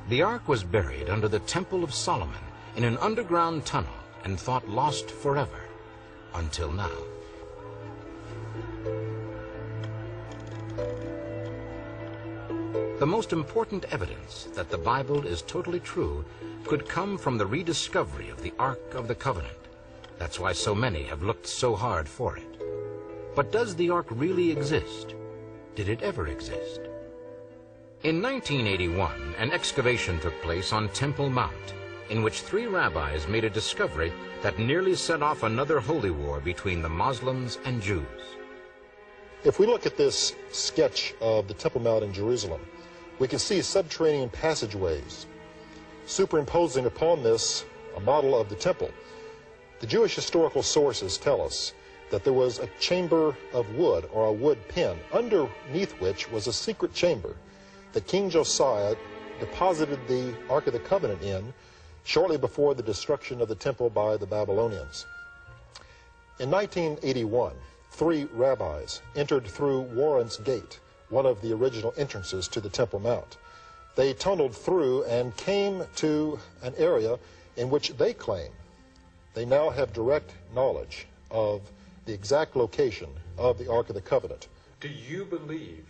The Ark was buried under the Temple of Solomon in an underground tunnel and thought lost forever, until now. The most important evidence that the Bible is totally true could come from the rediscovery of the Ark of the Covenant. That's why so many have looked so hard for it. But does the Ark really exist? Did it ever exist? In 1981, an excavation took place on Temple Mount, in which 3 rabbis made a discovery that nearly set off another holy war between the Muslims and Jews. If we look at this sketch of the Temple Mount in Jerusalem, we can see subterranean passageways. Superimposing upon this a model of the temple, the Jewish historical sources tell us that there was a chamber of wood, or a wood pen, underneath which was a secret chamber that King Josiah deposited the Ark of the Covenant in shortly before the destruction of the temple by the Babylonians. In 1981, 3 rabbis entered through Warren's Gate, one of the original entrances to the Temple Mount. They tunneled through and came to an area in which they claim they now have direct knowledge of the exact location of the Ark of the Covenant. Do you believe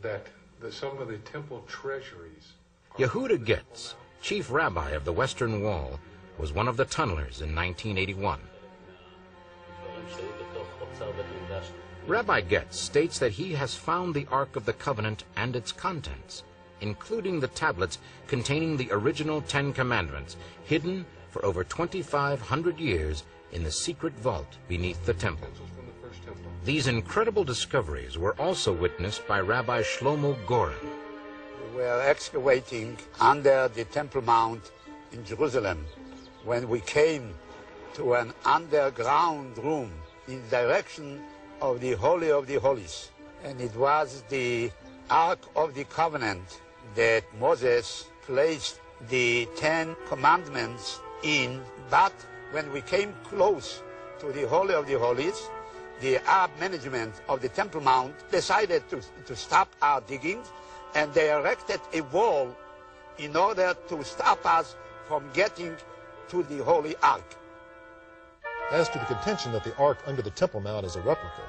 that some of the temple treasuries... Yehuda Getz, chief rabbi of the Western Wall, was one of the tunnelers in 1981. Rabbi Getz states that he has found the Ark of the Covenant and its contents, including the tablets containing the original 10 Commandments, hidden for over 2,500 years in the secret vault beneath the temple. These incredible discoveries were also witnessed by Rabbi Shlomo Goren. We were excavating under the Temple Mount in Jerusalem when we came to an underground room in the direction of the Holy of the Holies. And it was the Ark of the Covenant that Moses placed the 10 Commandments in. But when we came close to the Holy of the Holies, the Arab management of the Temple Mount decided to stop our diggings, and they erected a wall in order to stop us from getting to the Holy Ark. As to the contention that the Ark under the Temple Mount is a replica,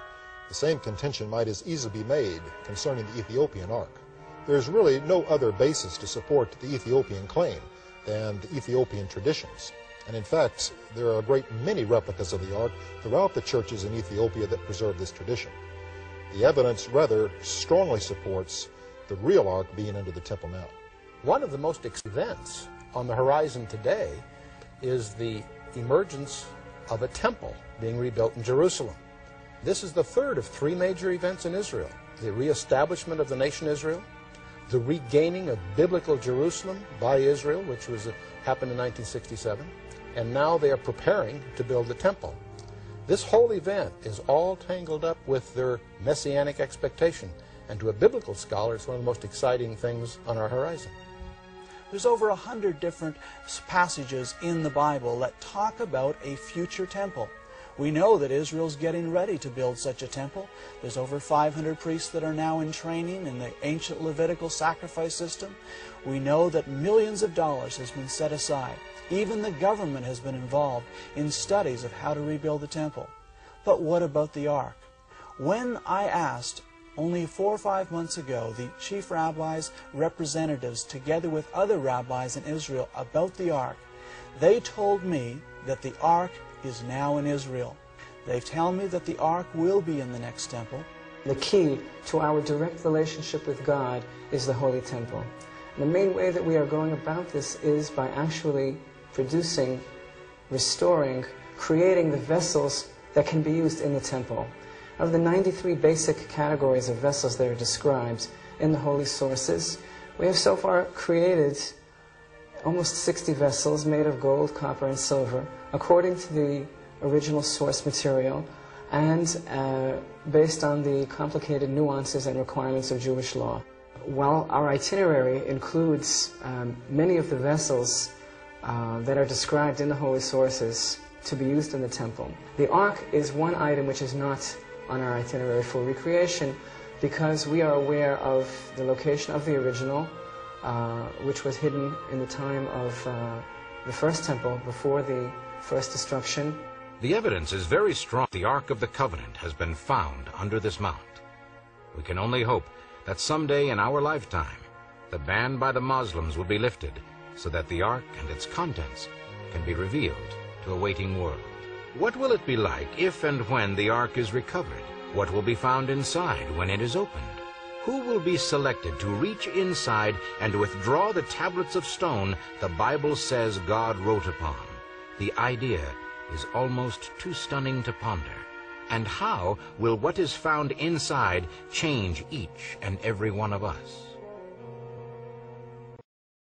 the same contention might as easily be made concerning the Ethiopian Ark. There is really no other basis to support the Ethiopian claim than the Ethiopian traditions. And in fact, there are a great many replicas of the Ark throughout the churches in Ethiopia that preserve this tradition. The evidence rather strongly supports the real Ark being under the Temple Mount. One of the most events on the horizon today is the emergence of a temple being rebuilt in Jerusalem. This is the third of 3 major events in Israel: the reestablishment of the nation Israel, the regaining of biblical Jerusalem by Israel, which happened in 1967, and now they are preparing to build the temple. This whole event is all tangled up with their messianic expectation, and to a biblical scholar, it's one of the most exciting things on our horizon. There's over 100 different passages in the Bible that talk about a future temple. We know that Israel's getting ready to build such a temple. There's over 500 priests that are now in training in the ancient Levitical sacrifice system. We know that millions of dollars has been set aside. Even the government has been involved in studies of how to rebuild the temple. But what about the Ark? When I asked only 4 or 5 months ago the chief rabbis' representatives, together with other rabbis in Israel, about the Ark, they told me that the Ark is now in Israel. They tell me that the Ark will be in the next temple. The key to our direct relationship with God is the Holy Temple. The main way that we are going about this is by actually producing, restoring, creating the vessels that can be used in the temple. Of the 93 basic categories of vessels that are described in the Holy Sources, we have so far created almost 60 vessels made of gold, copper, and silver, according to the original source material and based on the complicated nuances and requirements of Jewish law. While our itinerary includes many of the vessels that are described in the Holy Sources to be used in the temple, the Ark is one item which is not on our itinerary for recreation because we are aware of the location of the original, which was hidden in the time of the first temple, before the first destruction. The evidence is very strong. The Ark of the Covenant has been found under this mount. We can only hope that someday in our lifetime, the ban by the Muslims will be lifted so that the Ark and its contents can be revealed to a waiting world. What will it be like if and when the Ark is recovered? What will be found inside when it is opened? Who will be selected to reach inside and withdraw the tablets of stone the Bible says God wrote upon? The idea is almost too stunning to ponder. And how will what is found inside change each and every one of us?